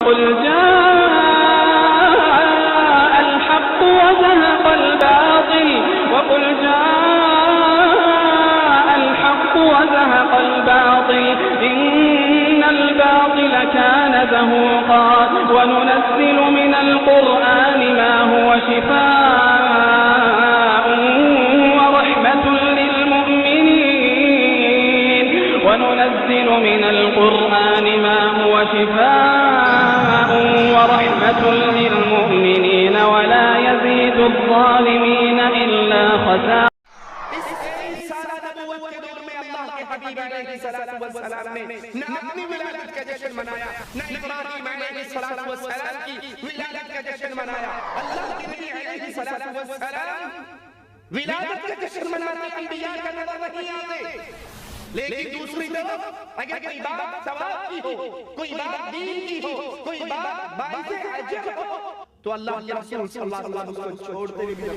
कुल जाअल हक़ व ज़हक़ल बातिल वक़ुल जाअल हक़ व ज़हक़ल बातिल इन्नल बातिल कान ज़हूक़ा व नुनज़्ज़िलु मिनल क़ुरआनि मा हुव शिफ़ाअun व रहमतुल लिल मुअ्मिनीन व नुनज़्ज़िलु मिनल क़ुरआनि मा हुव शिफ़ाअun व रहमतुल लिल मुअ्मिनीन व ला यज़ीदु ज़ालिमीन इल्ला ख़सारा। हबीब अलैहिस्सलातु वस्सलाम ने न अपनी विलादत का जश्न मनाया, न इब्राहीम अलैहिस्सलातु वस्सलाम की विलादत का जश्न मनाया। अल्लाह के नबी अलैहिस्सलातु वस्सलाम विलादत का जश्न मनाते अंबिया का नजर नहीं आते। लेकिन दूसरी तरफ अगर कोई बात सवाब की हो, कोई बात दीन की हो, कोई बात बाइसे अजर हो, तो अल्लाह के रसूल सल्लल्लाहु अलैहि वसल्लम उसको छोड़ते भी नहीं।